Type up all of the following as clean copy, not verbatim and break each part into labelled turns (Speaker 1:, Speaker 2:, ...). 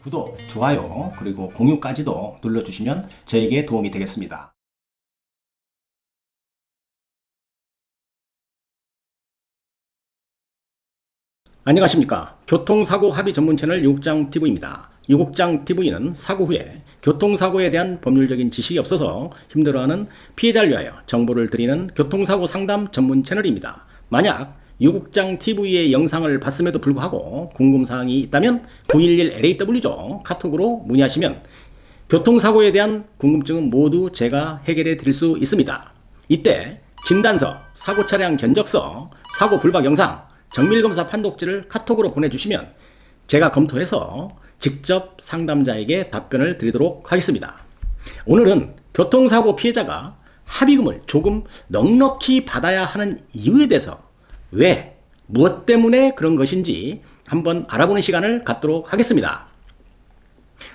Speaker 1: 구독, 좋아요, 그리고 공유까지도 눌러주시면 저에게 도움이 되겠습니다. 안녕하십니까. 교통사고 합의 전문 채널 유국장TV입니다. 유국장TV는 사고 후에 교통사고에 대한 법률적인 지식이 없어서 힘들어하는 피해자를 위하여 정보를 드리는 교통사고 상담 전문 채널입니다. 만약 유국장TV의 영상을 봤음에도 불구하고 궁금사항이 있다면 911LAW죠. 카톡으로 문의하시면 교통사고에 대한 궁금증은 모두 제가 해결해 드릴 수 있습니다. 이때 진단서, 사고차량 견적서, 사고 불박 영상, 정밀검사 판독지를 카톡으로 보내주시면 제가 검토해서 직접 상담자에게 답변을 드리도록 하겠습니다. 오늘은 교통사고 피해자가 합의금을 조금 넉넉히 받아야 하는 이유에 대해서 왜, 무엇 때문에 그런 것인지 한번 알아보는 시간을 갖도록 하겠습니다.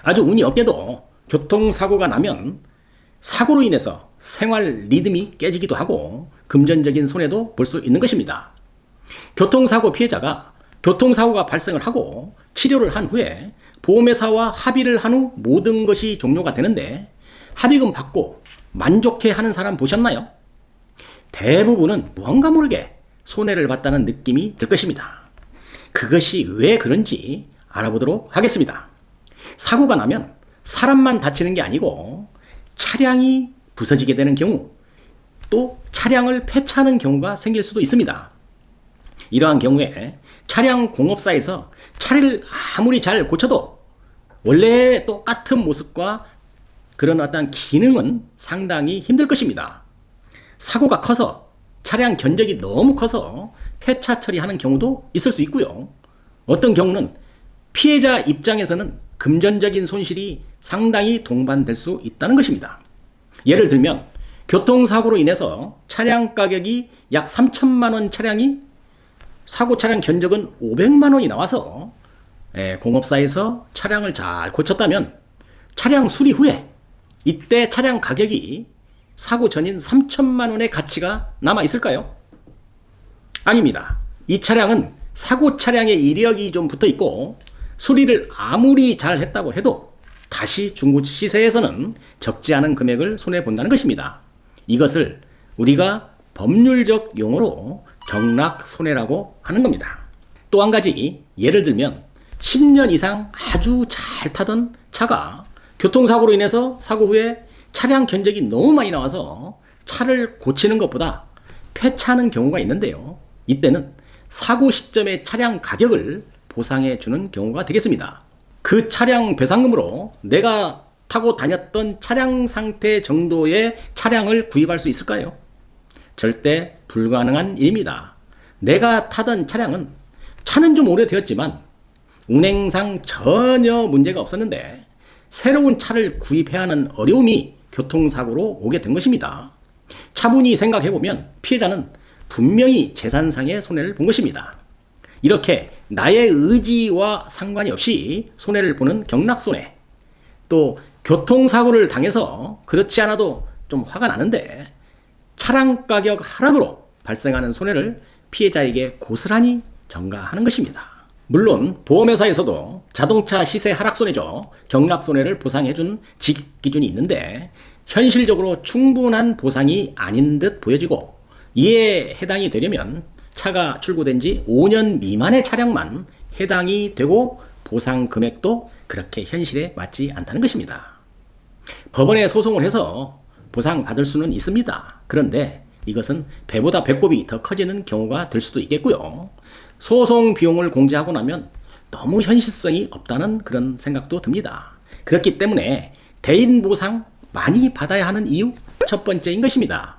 Speaker 1: 아주 운이 없게도 교통사고가 나면 사고로 인해서 생활 리듬이 깨지기도 하고 금전적인 손해도 볼 수 있는 것입니다. 교통사고 피해자가 교통사고가 발생을 하고 치료를 한 후에 보험회사와 합의를 한 후 모든 것이 종료가 되는데 합의금 받고 만족해 하는 사람 보셨나요? 대부분은 무언가 모르게 손해를 봤다는 느낌이 들 것입니다. 그것이 왜 그런지 알아보도록 하겠습니다. 사고가 나면 사람만 다치는 게 아니고 차량이 부서지게 되는 경우, 또 차량을 폐차하는 경우가 생길 수도 있습니다. 이러한 경우에 차량 공업사에서 차를 아무리 잘 고쳐도 원래 똑같은 모습과 그런 어떤 기능은 상당히 힘들 것입니다. 사고가 커서 차량 견적이 너무 커서 폐차 처리하는 경우도 있을 수 있고요. 어떤 경우는 피해자 입장에서는 금전적인 손실이 상당히 동반될 수 있다는 것입니다. 예를 들면 교통사고로 인해서 차량 가격이 약 3천만 원 차량이 사고 차량 견적은 500만 원이 나와서 공업사에서 차량을 잘 고쳤다면 차량 수리 후에 이때 차량 가격이 사고 전인 3천만 원의 가치가 남아 있을까요? 아닙니다. 이 차량은 사고 차량의 이력이 좀 붙어 있고 수리를 아무리 잘 했다고 해도 다시 중고 시세에서는 적지 않은 금액을 손해본다는 것입니다. 이것을 우리가 법률적 용어로 경락손해라고 하는 겁니다. 또 한 가지 예를 들면 10년 이상 아주 잘 타던 차가 교통사고로 인해서 사고 후에 차량 견적이 너무 많이 나와서 차를 고치는 것보다 폐차하는 경우가 있는데요. 이때는 사고 시점의 차량 가격을 보상해 주는 경우가 되겠습니다. 그 차량 배상금으로 내가 타고 다녔던 차량 상태 정도의 차량을 구입할 수 있을까요? 절대 불가능한 일입니다. 내가 타던 차는 좀 오래되었지만 운행상 전혀 문제가 없었는데 새로운 차를 구입해야 하는 어려움이 교통사고로 오게 된 것입니다. 차분히 생각해보면 피해자는 분명히 재산상의 손해를 본 것입니다. 이렇게 나의 의지와 상관이 없이 손해를 보는 경락손해, 또 교통사고를 당해서 그렇지 않아도 좀 화가 나는데 차량 가격 하락으로 발생하는 손해를 피해자에게 고스란히 전가하는 것입니다. 물론 보험회사에서도 자동차 시세 하락손해죠. 경락손해를 보상해준 기준이 있는데 현실적으로 충분한 보상이 아닌 듯 보여지고, 이에 해당이 되려면 차가 출고된 지 5년 미만의 차량만 해당이 되고 보상 금액도 그렇게 현실에 맞지 않다는 것입니다. 법원에 소송을 해서 보상받을 수는 있습니다. 그런데 이것은 배보다 배꼽이 더 커지는 경우가 될 수도 있겠고요. 소송 비용을 공제하고 나면 너무 현실성이 없다는 그런 생각도 듭니다. 그렇기 때문에 대인 보상 많이 받아야 하는 이유 첫 번째인 것입니다.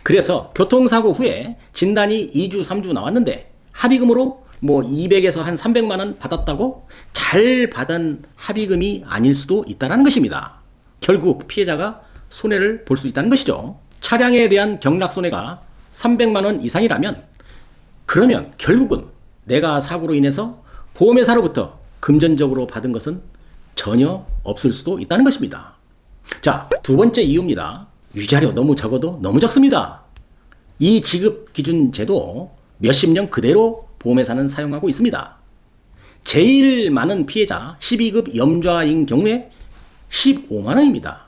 Speaker 1: 그래서 교통사고 후에 진단이 2주, 3주 나왔는데 합의금으로 200에서 한 300만 원 받았다고 잘 받은 합의금이 아닐 수도 있다는 것입니다. 결국 피해자가 손해를 볼 수 있다는 것이죠. 차량에 대한 경락손해가 300만 원 이상이라면 그러면 결국은 내가 사고로 인해서 보험회사로부터 금전적으로 받은 것은 전혀 없을 수도 있다는 것입니다. 자, 두 번째 이유입니다. 위자료 너무 적어도 너무 적습니다. 이 지급 기준 제도 몇십 년 그대로 보험회사는 사용하고 있습니다. 제일 많은 피해자 12급 염좌인 경우에 15만 원입니다.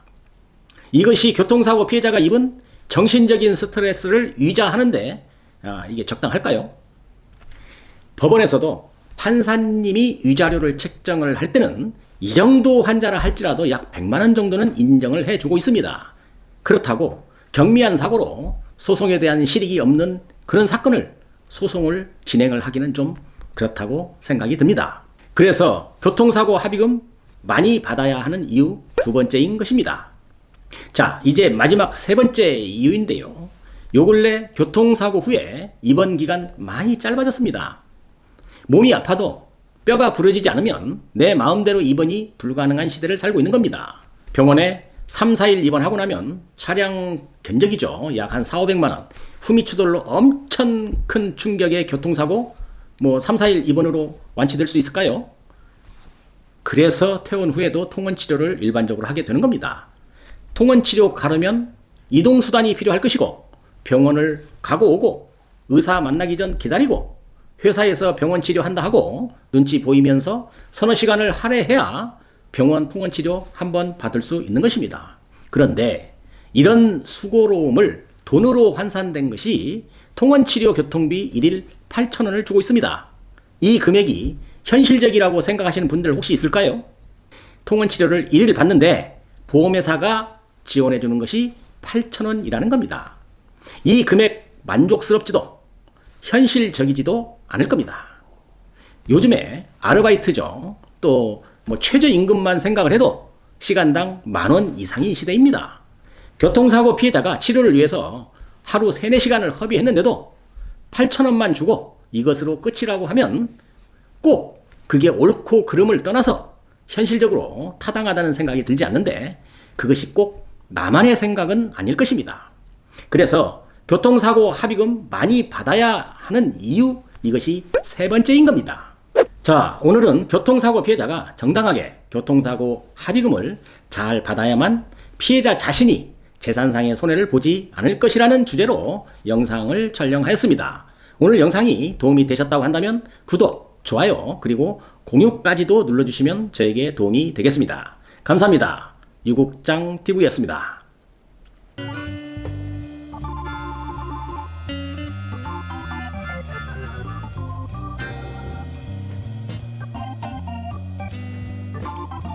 Speaker 1: 이것이 교통사고 피해자가 입은 정신적인 스트레스를 위자하는데 이게 적당할까요? 법원에서도 판사님이 위자료를 책정을 할 때는 이 정도 환자라 할지라도 약 100만 원 정도는 인정을 해주고 있습니다. 그렇다고 경미한 사고로 소송에 대한 실익이 없는 그런 사건을 소송을 진행을 하기는 좀 그렇다고 생각이 듭니다. 그래서 교통사고 합의금 많이 받아야 하는 이유 두 번째인 것입니다. 자, 이제 마지막 세 번째 이유인데요. 요 근래 교통사고 후에 입원 기간 많이 짧아졌습니다. 몸이 아파도 뼈가 부러지지 않으면 내 마음대로 입원이 불가능한 시대를 살고 있는 겁니다. 병원에 3, 4일 입원하고 나면 차량 견적이죠. 약 한 4,500만 원. 후미추돌로 엄청 큰 충격의 교통사고 3, 4일 입원으로 완치될 수 있을까요? 그래서 퇴원 후에도 통원치료를 일반적으로 하게 되는 겁니다. 통원치료 가려면 이동수단이 필요할 것이고 병원을 가고 오고 의사 만나기 전 기다리고 회사에서 병원 치료한다 하고 눈치 보이면서 서너 시간을 할애해야 병원 통원치료 한번 받을 수 있는 것입니다. 그런데 이런 수고로움을 돈으로 환산된 것이 통원치료 교통비 1일 8,000원을 주고 있습니다. 이 금액이 현실적이라고 생각하시는 분들 혹시 있을까요? 통원치료를 1일 받는데 보험회사가 지원해 주는 것이 8,000원이라는 겁니다. 이 금액 만족스럽지도 현실적이지도 않을 겁니다. 요즘에 아르바이트죠. 또 최저임금만 생각을 해도 시간당 10,000원 이상인 시대입니다. 교통사고 피해자가 치료를 위해서 하루 3, 4시간을 허비했는데도 8,000원만 주고 이것으로 끝이라고 하면 꼭 그게 옳고 그름을 떠나서 현실적으로 타당하다는 생각이 들지 않는데 그것이 꼭 나만의 생각은 아닐 것입니다. 그래서 교통사고 합의금 많이 받아야 하는 이유, 이것이 세 번째인 겁니다. 자, 오늘은 교통사고 피해자가 정당하게 교통사고 합의금을 잘 받아야만 피해자 자신이 재산상의 손해를 보지 않을 것이라는 주제로 영상을 촬영하였습니다. 오늘 영상이 도움이 되셨다고 한다면 구독, 좋아요, 그리고 공유까지도 눌러주시면 저에게 도움이 되겠습니다. 감사합니다. 유국장TV였습니다.